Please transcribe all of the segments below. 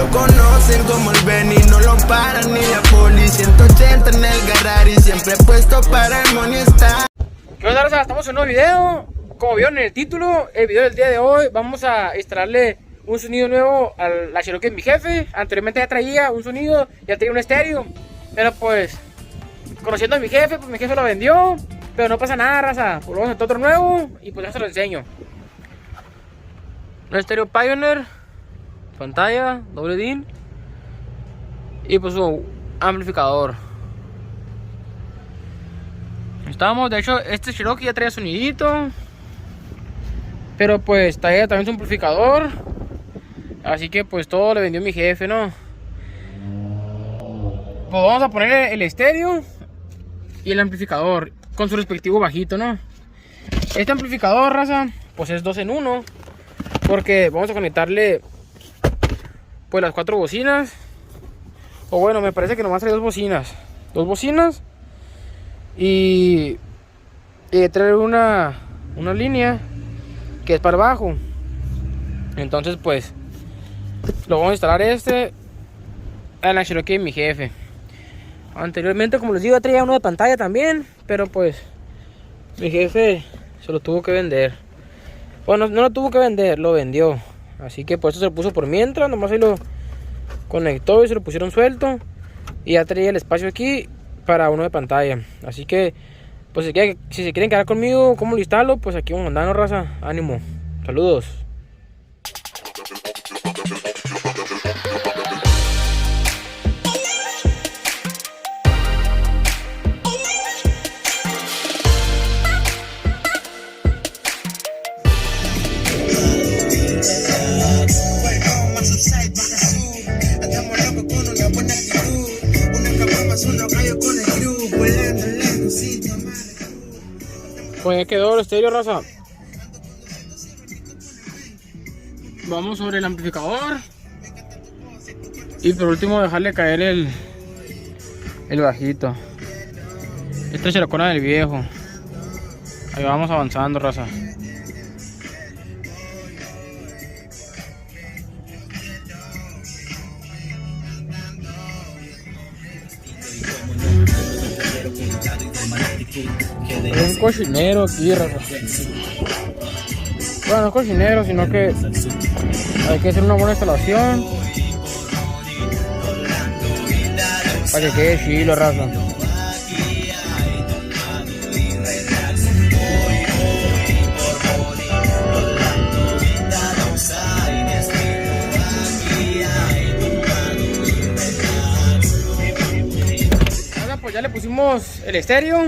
lo conocen como el Benny, no lo paran ni la poli. 180 en el Garrari, siempre puesto para el money está. ¿Qué onda, raza? Estamos en un nuevo video. Como vieron en el título, el video del día de hoy vamos a instalarle un sonido nuevo a la Cherokee de mi jefe. Anteriormente ya traía un sonido, ya tenía un estéreo, pero pues conociendo a mi jefe, pues mi jefe lo vendió. Pero no pasa nada, raza, pues vamos a hacer otro nuevo y pues ya se lo enseño. Un estéreo Pioneer, pantalla, doble DIN y pues su amplificador. Estamos, de hecho este Cherokee ya traía sonidito, pero pues traía también su amplificador. Así que pues todo le vendió mi jefe, ¿no? Pues vamos a poner el estéreo y el amplificador con su respectivo bajito, ¿no? Este amplificador, raza, pues es 2 en 1, porque vamos a conectarle pues las 4 bocinas. O bueno, me parece que nomás hay 2 bocinas. 2 bocinas y traer una línea que es para abajo. Entonces pues lo vamos a instalar a la Cherokee de mi jefe. Anteriormente, como les digo, traía uno de pantalla también, pero pues mi jefe se lo tuvo que vender. Bueno, no lo tuvo que vender, lo vendió. Así que pues eso se lo puso por mientras, nomás ahí lo conectó y se lo pusieron suelto. Y ya traía el espacio aquí para uno de pantalla. Así que pues si se quieren quedar conmigo, ¿cómo lo instalo? Pues aquí vamos andando, raza. Ánimo. Saludos. Pues ya quedó el estéreo, raza. Vamos sobre el amplificador. Y por último dejarle caer el bajito. Esta es la Cherokee del viejo. Ahí vamos avanzando, raza. Es un cochinero aquí, raza. Bueno, no es cochinero, sino que hay que hacer una buena instalación para que quede chilo, raza. Pues ya le pusimos el estéreo.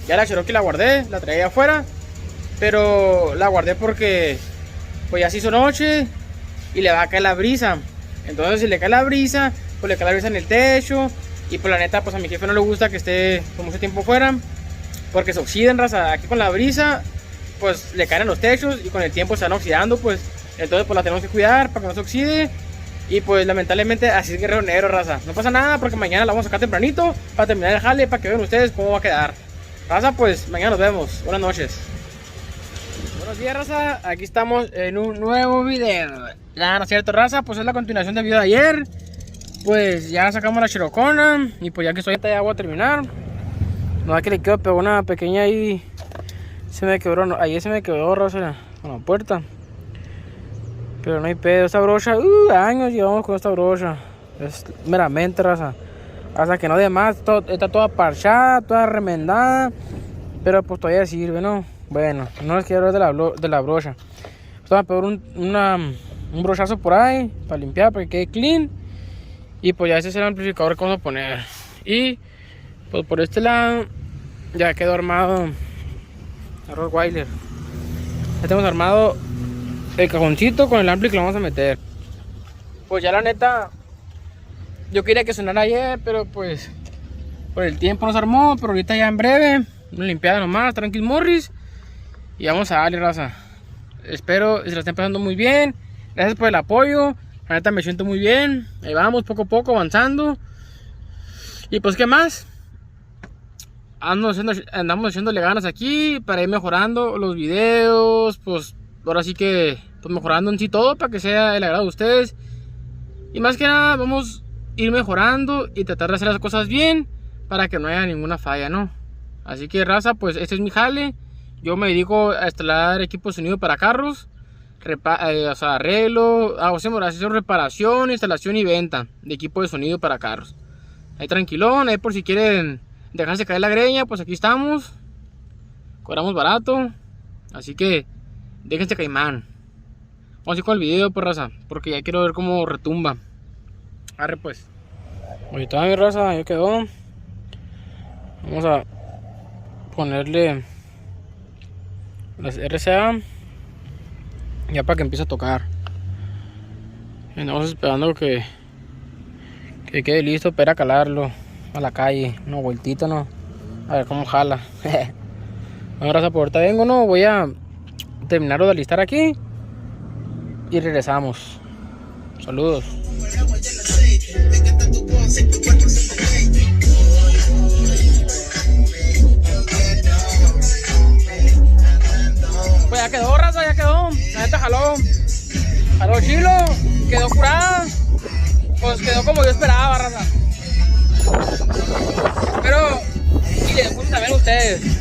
Ya la Cherokee la guardé, la traía afuera, pero la guardé porque pues ya se hizo noche y le va a caer la brisa. Entonces si le cae la brisa, pues le cae la brisa en el techo. Y pues la neta, pues a mi jefe no le gusta que esté por mucho tiempo fuera, porque se oxidan, raza. Aquí con la brisa pues le caen en los techos y con el tiempo se van oxidando, pues entonces pues la tenemos que cuidar para que no se oxide. Y pues lamentablemente así es Guerrero Negro, raza. No pasa nada porque mañana la vamos a sacar tempranito para terminar el jale, para que vean ustedes cómo va a quedar. Raza, pues mañana nos vemos. Buenas noches. Buenos días, raza. Aquí estamos en un nuevo video. Ya, no es cierto, raza. Pues es la continuación del video de ayer. Pues ya sacamos la Cherokee. Y pues ya que estoy ya voy a terminar. No da que le quedó, pero una pequeña ahí se me quebró. No, ahí se me quebró, raza, con la puerta. Pero no hay pedo. Esta brocha, años llevamos con esta brocha. Es meramente, raza. Hasta que no de más, está toda parchada, toda remendada. Pero pues todavía sirve, ¿no? Bueno, no les quiero hablar de la brocha. Vamos a pegar un brochazo por ahí para limpiar, para que quede clean. Y pues ya ese es el amplificador que vamos a poner. Y pues por este lado ya quedó armado el Rottweiler. Ya tenemos armado el cajoncito con el ampli que lo vamos a meter. Pues ya la neta, yo quería que sonara ayer, pero pues por el tiempo nos armó. Pero ahorita ya en breve, una limpiada nomás, tranquil Morris. Y vamos a darle, raza. Espero que se la estén pasando muy bien. Gracias por el apoyo. La neta me siento muy bien. Ahí vamos, poco a poco avanzando. Y pues qué más, andamos haciéndole ganas aquí para ir mejorando los videos. Pues ahora sí que pues mejorando en sí todo para que sea el agrado de ustedes. Y más que nada vamos a ir mejorando y tratar de hacer las cosas bien para que no haya ninguna falla, ¿no? Así que raza, pues este es mi jale. Yo me dedico a instalar equipo de sonido para carros, o sea, arreglo, hago reparación, instalación y venta de equipo de sonido para carros. Ahí tranquilón, ahí por si quieren dejarse caer la greña, pues aquí estamos. Cobramos barato, así que déjense caimán. Vamos a ir con el video, pues raza, porque ya quiero ver cómo retumba. Arre pues. Ahorita mi raza, ya quedó. Vamos a ponerle las RCA ya para que empiece a tocar. Estamos esperando que quede listo para ir a calarlo a la calle, una vueltita, ¿no? A ver cómo jala. Bueno, raza, por ahorita vengo, ¿no? Voy a terminarlo de alistar aquí y regresamos. Saludos. Pues ya quedó, raza, ya quedó. La neta jaló chilo, quedó curada. Pues quedó como yo esperaba, raza. Pero, y les gusta también a ustedes.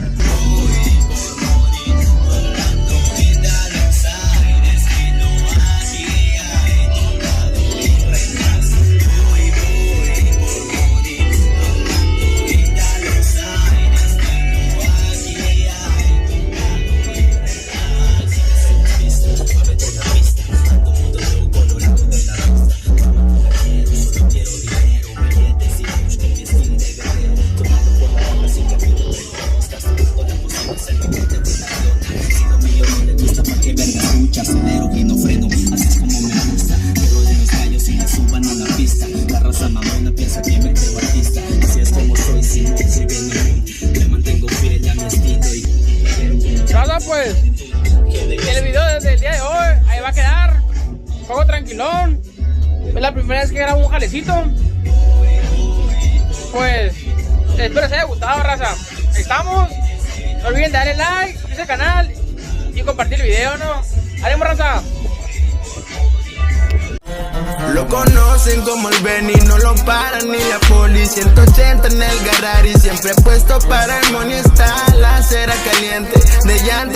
Acelero y no freno, así es como me gusta. Quiero de los gallos y me suban a la pista. La raza mamona piensa que me creo artista. Así es como soy, si no soy bien me mantengo fiel a mi estilo y... Raza, pues el video desde el día de hoy ahí va a quedar. Juego tranquilón. Es la primera vez que grabo un jalecito. Pues espero que les haya gustado, raza. Ahí estamos. No olviden darle like, suscribirse al canal y compartir el video, ¿no? ¡Haremos, raza! Lo conocen como el Benny, no lo paran ni la poli. 180 en el Garrari, siempre puesto para el money. Está la cera caliente de llanta.